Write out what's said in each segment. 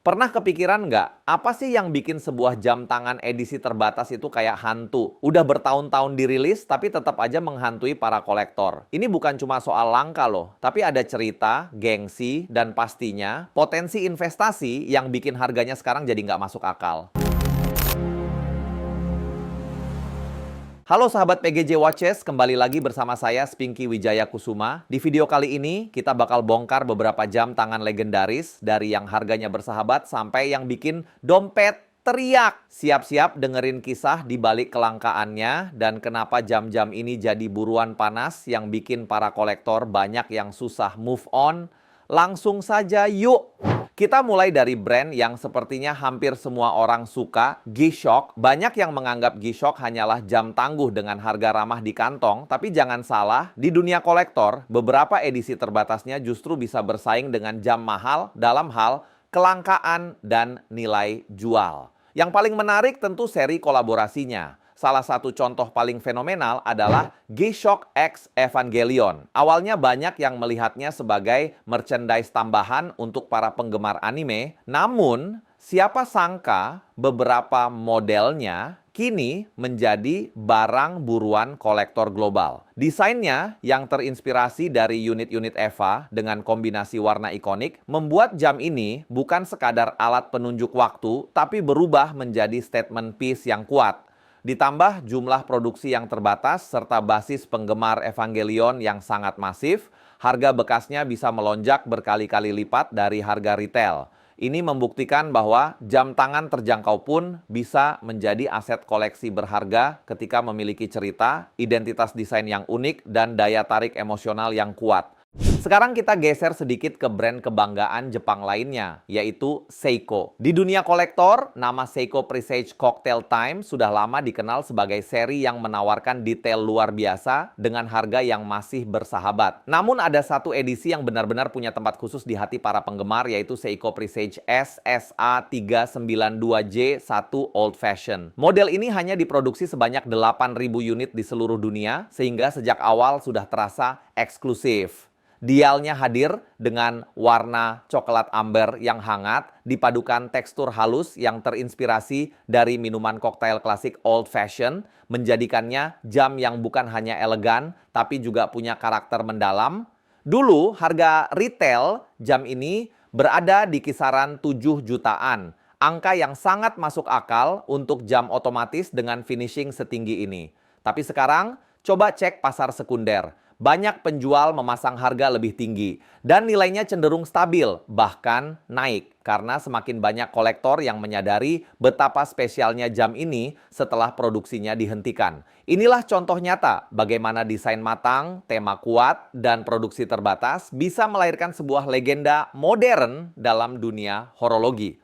Pernah kepikiran nggak, apa sih yang bikin sebuah jam tangan edisi terbatas itu kayak hantu? Udah bertahun-tahun dirilis, tapi tetap aja menghantui para kolektor. Ini bukan cuma soal langka loh, tapi ada cerita, gengsi, dan pastinya potensi investasi yang bikin harganya sekarang jadi nggak masuk akal. Halo sahabat PGJ Watches, kembali lagi bersama saya Spinky Wijaya Kusuma. Di video kali ini kita bakal bongkar beberapa jam tangan legendaris dari yang harganya bersahabat sampai yang bikin dompet teriak. Siap-siap dengerin kisah di balik kelangkaannya dan kenapa jam-jam ini jadi buruan panas yang bikin para kolektor banyak yang susah move on. Langsung saja yuk! Kita mulai dari brand yang sepertinya hampir semua orang suka, G-Shock. Banyak yang menganggap G-Shock hanyalah jam tangguh dengan harga ramah di kantong, tapi jangan salah, di dunia kolektor, beberapa edisi terbatasnya justru bisa bersaing dengan jam mahal dalam hal kelangkaan dan nilai jual. Yang paling menarik tentu seri kolaborasinya. Salah satu contoh paling fenomenal adalah G-Shock X Evangelion. Awalnya banyak yang melihatnya sebagai merchandise tambahan untuk para penggemar anime. Namun, siapa sangka beberapa modelnya kini menjadi barang buruan kolektor global. Desainnya yang terinspirasi dari unit-unit EVA dengan kombinasi warna ikonik membuat jam ini bukan sekadar alat penunjuk waktu, tapi berubah menjadi statement piece yang kuat. Ditambah jumlah produksi yang terbatas serta basis penggemar Evangelion yang sangat masif, harga bekasnya bisa melonjak berkali-kali lipat dari harga retail. Ini membuktikan bahwa jam tangan terjangkau pun bisa menjadi aset koleksi berharga ketika memiliki cerita, identitas desain yang unik, dan daya tarik emosional yang kuat. Sekarang kita geser sedikit ke brand kebanggaan Jepang lainnya, yaitu Seiko. Di dunia kolektor, nama Seiko Presage Cocktail Time sudah lama dikenal sebagai seri yang menawarkan detail luar biasa dengan harga yang masih bersahabat. Namun ada satu edisi yang benar-benar punya tempat khusus di hati para penggemar, yaitu Seiko Presage SSA392J1 Old Fashion. Model ini hanya diproduksi sebanyak 8.000 unit di seluruh dunia, sehingga sejak awal sudah terasa eksklusif. Dialnya hadir dengan warna coklat amber yang hangat, dipadukan tekstur halus yang terinspirasi dari minuman koktail klasik old fashion, menjadikannya jam yang bukan hanya elegan, tapi juga punya karakter mendalam. Dulu, harga retail jam ini berada di kisaran 7 jutaan, angka yang sangat masuk akal untuk jam otomatis dengan finishing setinggi ini. Tapi sekarang, coba cek pasar sekunder. Banyak penjual memasang harga lebih tinggi dan nilainya cenderung stabil, bahkan naik karena semakin banyak kolektor yang menyadari betapa spesialnya jam ini setelah produksinya dihentikan. Inilah contoh nyata bagaimana desain matang, tema kuat, dan produksi terbatas bisa melahirkan sebuah legenda modern dalam dunia horologi.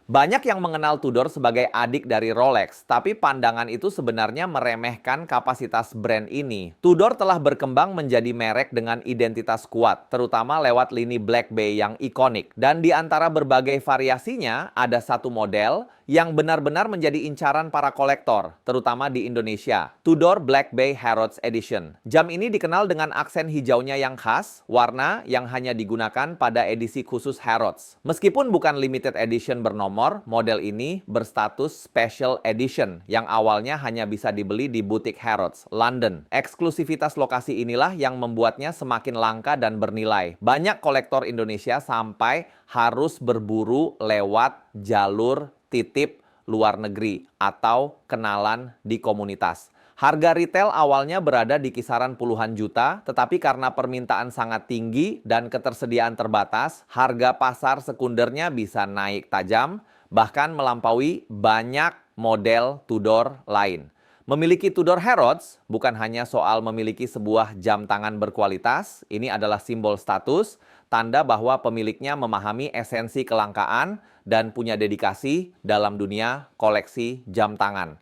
Banyak yang mengenal Tudor sebagai adik dari Rolex, tapi pandangan itu sebenarnya meremehkan kapasitas brand ini. Tudor telah berkembang menjadi merek dengan identitas kuat, terutama lewat lini Black Bay yang ikonik. Dan di antara berbagai variasinya, ada satu model yang benar-benar menjadi incaran para kolektor, terutama di Indonesia. Tudor Black Bay Harrods Edition. Jam ini dikenal dengan aksen hijaunya yang khas, warna yang hanya digunakan pada edisi khusus Harrods. Meskipun bukan limited edition bernomor, model ini berstatus special edition yang awalnya hanya bisa dibeli di butik Harrods, London. Eksklusivitas lokasi inilah yang membuatnya semakin langka dan bernilai. Banyak kolektor Indonesia sampai harus berburu lewat jalur titip luar negeri atau kenalan di komunitas. Harga retail awalnya berada di kisaran puluhan juta, tetapi karena permintaan sangat tinggi dan ketersediaan terbatas, harga pasar sekundernya bisa naik tajam, bahkan melampaui banyak model Tudor lain. Memiliki Tudor Harrods bukan hanya soal memiliki sebuah jam tangan berkualitas, ini adalah simbol status, tanda bahwa pemiliknya memahami esensi kelangkaan dan punya dedikasi dalam dunia koleksi jam tangan.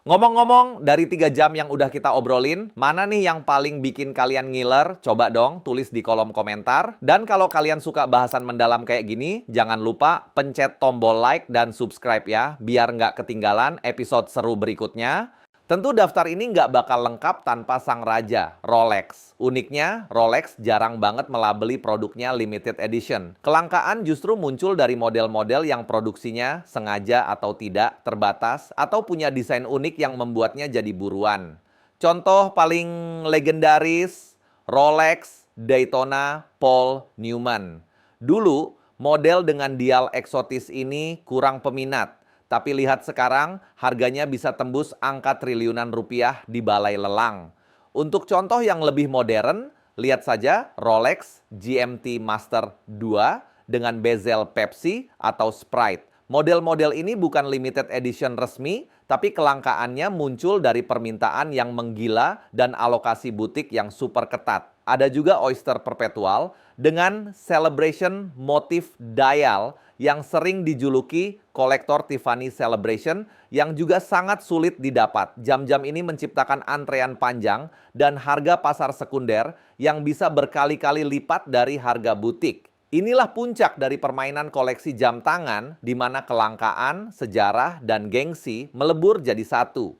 Ngomong-ngomong, dari 3 jam yang udah kita obrolin, mana nih yang paling bikin kalian ngiler? Coba dong tulis di kolom komentar. Dan kalau kalian suka bahasan mendalam kayak gini, jangan lupa pencet tombol like dan subscribe ya, biar nggak ketinggalan episode seru berikutnya. Tentu daftar ini nggak bakal lengkap tanpa sang raja, Rolex. Uniknya, Rolex jarang banget melabeli produknya limited edition. Kelangkaan justru muncul dari model-model yang produksinya sengaja atau tidak terbatas atau punya desain unik yang membuatnya jadi buruan. Contoh paling legendaris, Rolex Daytona Paul Newman. Dulu, model dengan dial eksotis ini kurang peminat. Tapi lihat sekarang, harganya bisa tembus angka triliunan rupiah di balai lelang. Untuk contoh yang lebih modern, lihat saja Rolex GMT Master 2 dengan bezel Pepsi atau Sprite. Model-model ini bukan limited edition resmi, tapi kelangkaannya muncul dari permintaan yang menggila dan alokasi butik yang super ketat. Ada juga Oyster Perpetual dengan celebration motif dial yang sering dijuluki kolektor Tiffany Celebration yang juga sangat sulit didapat. Jam-jam ini menciptakan antrean panjang dan harga pasar sekunder yang bisa berkali-kali lipat dari harga butik. Inilah puncak dari permainan koleksi jam tangan di mana kelangkaan, sejarah, dan gengsi melebur jadi satu.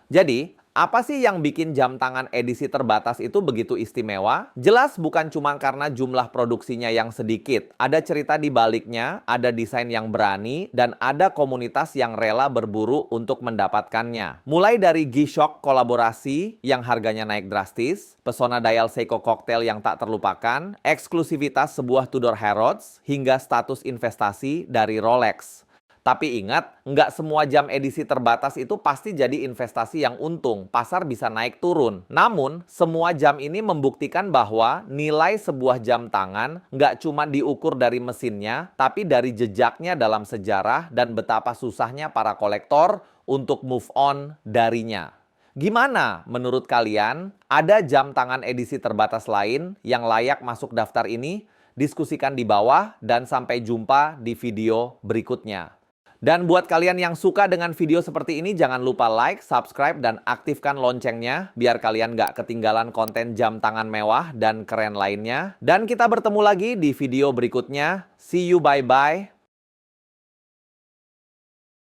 Jadi, apa sih yang bikin jam tangan edisi terbatas itu begitu istimewa? Jelas bukan cuma karena jumlah produksinya yang sedikit. Ada cerita di baliknya, ada desain yang berani, dan ada komunitas yang rela berburu untuk mendapatkannya. Mulai dari G-Shock kolaborasi yang harganya naik drastis, pesona dial Seiko Cocktail yang tak terlupakan, eksklusivitas sebuah Tudor Harrods, hingga status investasi dari Rolex. Tapi ingat, nggak semua jam edisi terbatas itu pasti jadi investasi yang untung. Pasar bisa naik turun. Namun, semua jam ini membuktikan bahwa nilai sebuah jam tangan nggak cuma diukur dari mesinnya, tapi dari jejaknya dalam sejarah dan betapa susahnya para kolektor untuk move on darinya. Gimana menurut kalian? Ada jam tangan edisi terbatas lain yang layak masuk daftar ini? Diskusikan di bawah dan sampai jumpa di video berikutnya. Dan buat kalian yang suka dengan video seperti ini, jangan lupa like, subscribe, dan aktifkan loncengnya biar kalian nggak ketinggalan konten jam tangan mewah dan keren lainnya. Dan kita bertemu lagi di video berikutnya. See you, bye-bye.